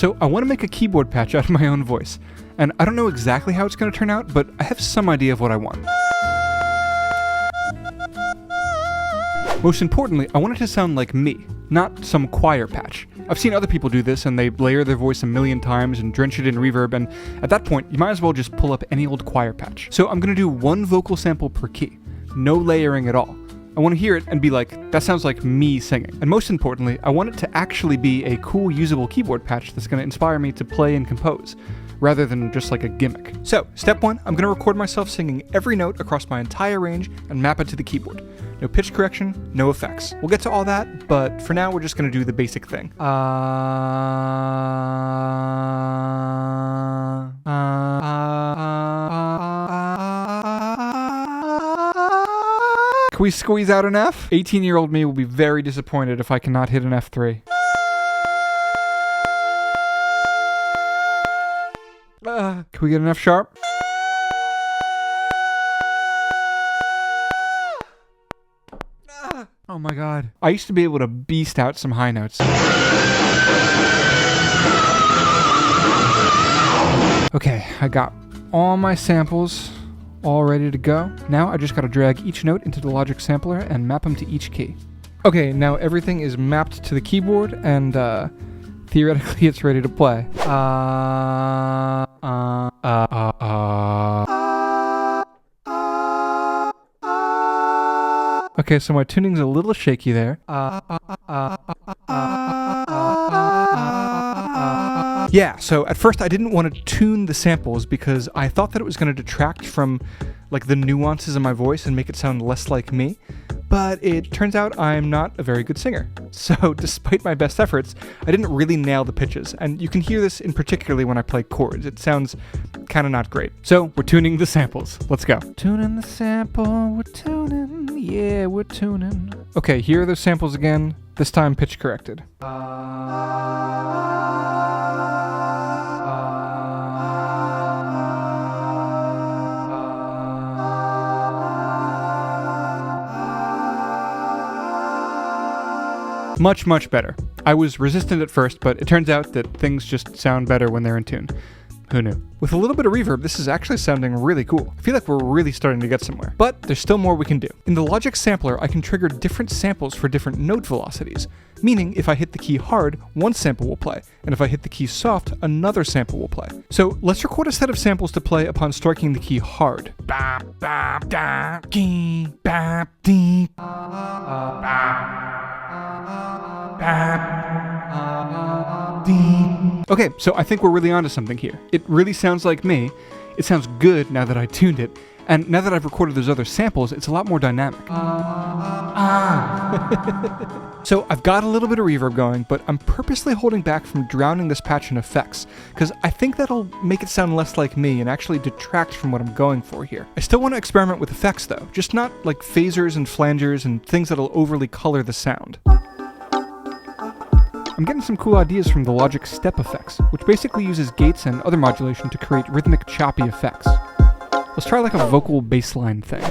So I want to make a keyboard patch out of my own voice, and I don't know exactly how it's going to turn out, but I have some idea of what I want. Most importantly, I want it to sound like me, not some choir patch. I've seen other people do this, and they layer their voice a million times and drench it in reverb, and at that point, you might as well just pull up any old choir patch. So I'm going to do one vocal sample per key, no layering at all. I want to hear it and be like, that sounds like me singing. And most importantly, I want it to actually be a cool, usable keyboard patch that's going to inspire me to play and compose, rather than just like a gimmick. So, step 1, I'm going to record myself singing every note across my entire range and map it to the keyboard. No pitch correction, no effects. We'll get to all that, but for now we're just going to do the basic thing. Can we squeeze out an F? 18-year-old me will be very disappointed if I cannot hit an F3. Can we get an F sharp? Oh my god. I used to be able to beast out some high notes. Okay, I got all my samples all ready to go. Now I just gotta drag each note into the Logic sampler and map them to each key. Okay, now everything is mapped to the keyboard and theoretically it's ready to play. Okay, so my tuning's a little shaky there. Yeah, so at first I didn't want to tune the samples because I thought that it was going to detract from like the nuances of my voice and make it sound less like me, but it turns out I'm not a very good singer. So despite my best efforts, I didn't really nail the pitches, and you can hear this in particularly when I play chords. It sounds kind of not great. So we're tuning the samples. Let's go. Tuning the sample, we're tuning, yeah, we're tuning. Okay, here are those samples again, this time pitch corrected. Much, much better. I was resistant at first, but it turns out that things just sound better when they're in tune. Who knew? With a little bit of reverb, this is actually sounding really cool. I feel like we're really starting to get somewhere. But there's still more we can do. In the Logic sampler, I can trigger different samples for different note velocities. Meaning, if I hit the key hard, one sample will play, and if I hit the key soft, another sample will play. So let's record a set of samples to play upon striking the key hard. Okay, so I think we're really onto something here. It really sounds like me. It sounds good now that I tuned it. And now that I've recorded those other samples, it's a lot more dynamic. So I've got a little bit of reverb going, but I'm purposely holding back from drowning this patch in effects, because I think that'll make it sound less like me and actually detract from what I'm going for here. I still want to experiment with effects though, just not like phasers and flangers and things that'll overly color the sound. I'm getting some cool ideas from the Logic step effects, which basically uses gates and other modulation to create rhythmic choppy effects. Let's try like a vocal bassline thing.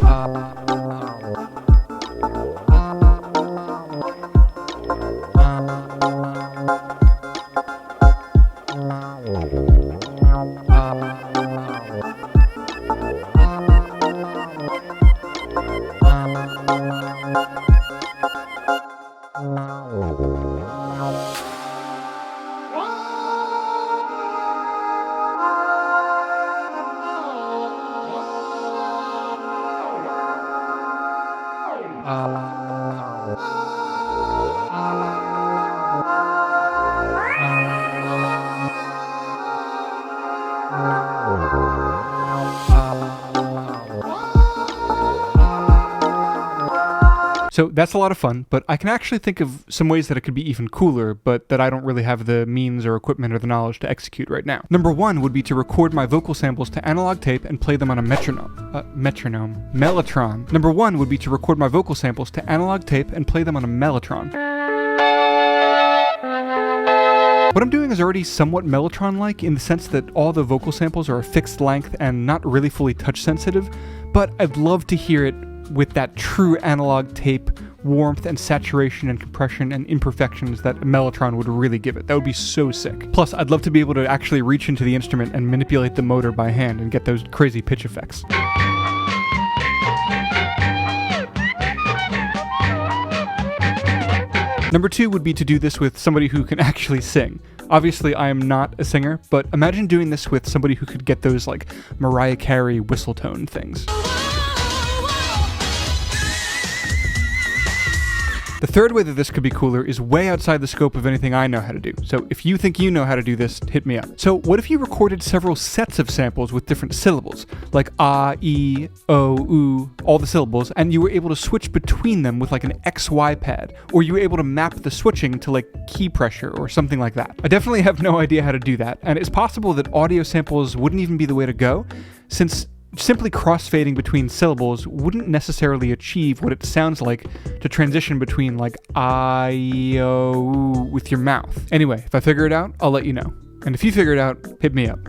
So that's a lot of fun, but I can actually think of some ways that it could be even cooler, but that I don't really have the means or equipment or the knowledge to execute right now. Number one would be to record my vocal samples to analog tape and play them on a mellotron. Number one would be to record my vocal samples to analog tape and play them on a mellotron. What I'm doing is already somewhat mellotron-like in the sense that all the vocal samples are a fixed length and not really fully touch sensitive, but I'd love to hear it with that true analog tape warmth and saturation and compression and imperfections that a mellotron would really give it. That would be so sick. Plus, I'd love to be able to actually reach into the instrument and manipulate the motor by hand and get those crazy pitch effects. Number 2 would be to do this with somebody who can actually sing. Obviously, I am not a singer, but imagine doing this with somebody who could get those like Mariah Carey whistle tone things. The third way that this could be cooler is way outside the scope of anything I know how to do. So if you think you know how to do this, hit me up. So what if you recorded several sets of samples with different syllables, like ah, e, o, u, all the syllables, and you were able to switch between them with like an XY pad, or you were able to map the switching to like key pressure or something like that. I definitely have no idea how to do that, and it's possible that audio samples wouldn't even be the way to go, since simply crossfading between syllables wouldn't necessarily achieve what it sounds like to transition between like I, O, with your mouth. Anyway, if I figure it out, I'll let you know. And if you figure it out, hit me up.